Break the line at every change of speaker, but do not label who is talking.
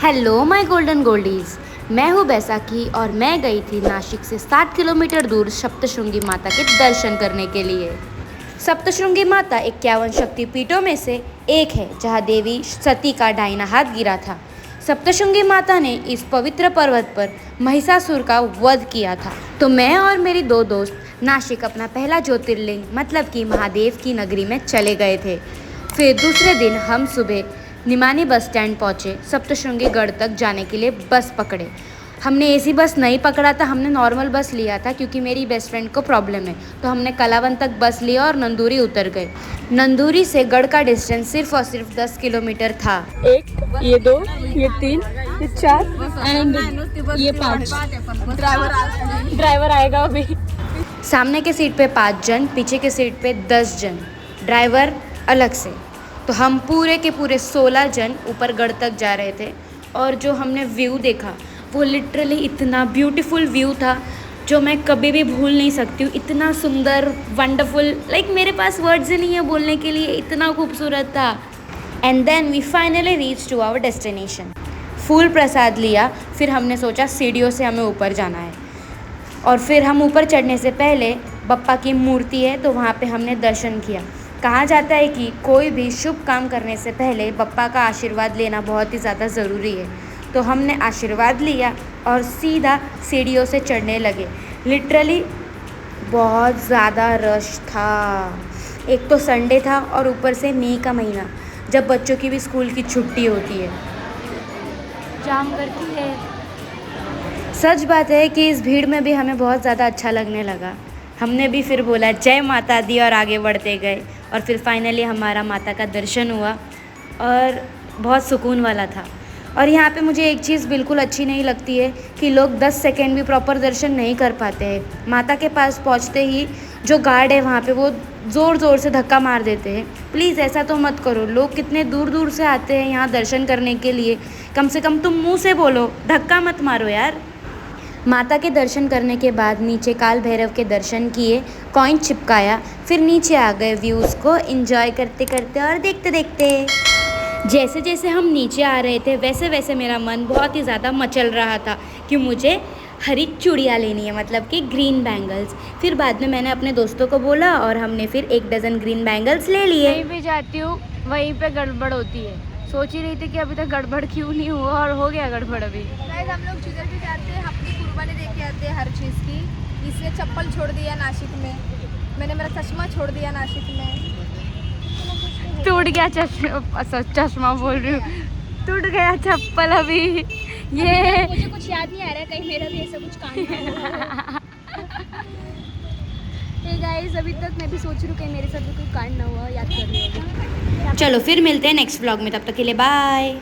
Hello my golden Goldie's, मैं हूँ बैसाखी और मैं गई थी नासिक से 7 किलोमीटर दूर सप्तशृंगी माता के दर्शन करने के लिए। सप्तशृंगी माता 51 शक्तिपीठों में से एक है जहाँ देवी सती का दाहिना हाथ गिरा था। सप्तशृंगी माता ने इस पवित्र पर्वत पर महिषासुर का वध किया था। तो मैं और मेरी दो दोस्त नासिक अपना पहला ज्योतिर्लिंग मतलब कि महादेव की नगरी में चले गए थे। फिर दूसरे दिन हम सुबह निमानी बस स्टैंड पहुँचे। सप्तशृंगी गढ़ तक जाने के लिए बस पकड़े। हमने एसी बस नहीं पकड़ा था, हमने नॉर्मल बस लिया था क्योंकि मेरी बेस्ट फ्रेंड को प्रॉब्लम है। तो हमने कलावन तक बस लिया और नंदूरी उतर गए। नंदूरी से गढ़ का डिस्टेंस सिर्फ और सिर्फ 10 किलोमीटर था।
एक, ये 2, ये 3, ये 4 एंड ये 5। ड्राइवर आएगा अभी।
सामने के सीट पे 5 जन, पीछे के सीट पे 10 जन, ड्राइवर अलग से। तो हम पूरे के पूरे 16 जन ऊपर गढ़ तक जा रहे थे। और जो हमने व्यू देखा वो लिटरली इतना ब्यूटीफुल व्यू था जो मैं कभी भी भूल नहीं सकती हूँ। इतना सुंदर, वंडरफुल, लाइक मेरे पास वर्ड्स ही नहीं है बोलने के लिए, इतना खूबसूरत था। And then we finally reach to our destination. फूल प्रसाद लिया, फिर हमने सोचा सीढ़ियों से हमें ऊपर जाना है। और फिर हम ऊपर चढ़ने से पहले बप्पा की मूर्ति है तो वहाँ पे हमने दर्शन किया। कहा जाता है कि कोई भी शुभ काम करने से पहले बप्पा का आशीर्वाद लेना बहुत ही ज़्यादा ज़रूरी है। तो हमने आशीर्वाद लिया और सीधा सीढ़ियों से चढ़ने लगे। लिटरली बहुत ज़्यादा रश था। एक तो संडे था और ऊपर से मई का महीना जब बच्चों की भी स्कूल की छुट्टी होती है, जाम करती है। सच बात है कि इस भीड़ में भी हमें बहुत ज़्यादा अच्छा लगने लगा। हमने भी फिर बोला जय माता दी और आगे बढ़ते गए। और फिर फाइनली हमारा माता का दर्शन हुआ और बहुत सुकून वाला था। और यहाँ पे मुझे एक चीज़ बिल्कुल अच्छी नहीं लगती है कि लोग 10 सेकेंड भी प्रॉपर दर्शन नहीं कर पाते हैं। माता के पास पहुँचते ही जो गार्ड है वहाँ पे वो ज़ोर ज़ोर से धक्का मार देते हैं। प्लीज़ ऐसा तो मत करो। लोग कितने दूर दूर से आते हैं यहाँ दर्शन करने के लिए, कम से कम तुम मुँह से बोलो, धक्का मत मारो यार। माता के दर्शन करने के बाद नीचे काल भैरव के दर्शन किए, कॉइन चिपकाया, फिर नीचे आ गए व्यूज़ को एंजॉय करते करते और देखते देखते। जैसे जैसे हम नीचे आ रहे थे वैसे वैसे मेरा मन बहुत ही ज़्यादा मचल रहा था कि मुझे हरी चूड़ियाँ लेनी है, मतलब कि ग्रीन बैंगल्स। फिर बाद में मैंने अपने दोस्तों को बोला और हमने फिर 1 डज़न ग्रीन बैंगल्स ले लिए।
कहीं भी जाती हूँ वहीं पे गड़बड़ होती है। सोच ही रही थी कि अभी तक गड़बड़ क्यों नहीं हुआ और हो गया गड़बड़ अभी।
गाइस हम लोग जिधर भी जाते हैं अपनी कुर्बानी दे के आते हैं हर चीज़ की। इसलिए चप्पल छोड़ दिया नासिक में, मैंने मेरा चश्मा छोड़ दिया नासिक में।
टूट गया चश्मा बोल रही हूँ, टूट गया चप्पल अभी। ये
मुझे कुछ याद नहीं आ रहा है, कहीं मेरा भी ऐसा कुछ कांड ना हो। हे गाइस अभी तक मैं भी सोच रही हूँ कहीं मेरे साथ भी कोई कांड ना हुआ, याद कर रही हूँ।
चलो फिर मिलते हैं नेक्स्ट व्लॉग में, तब तक के लिए बाय।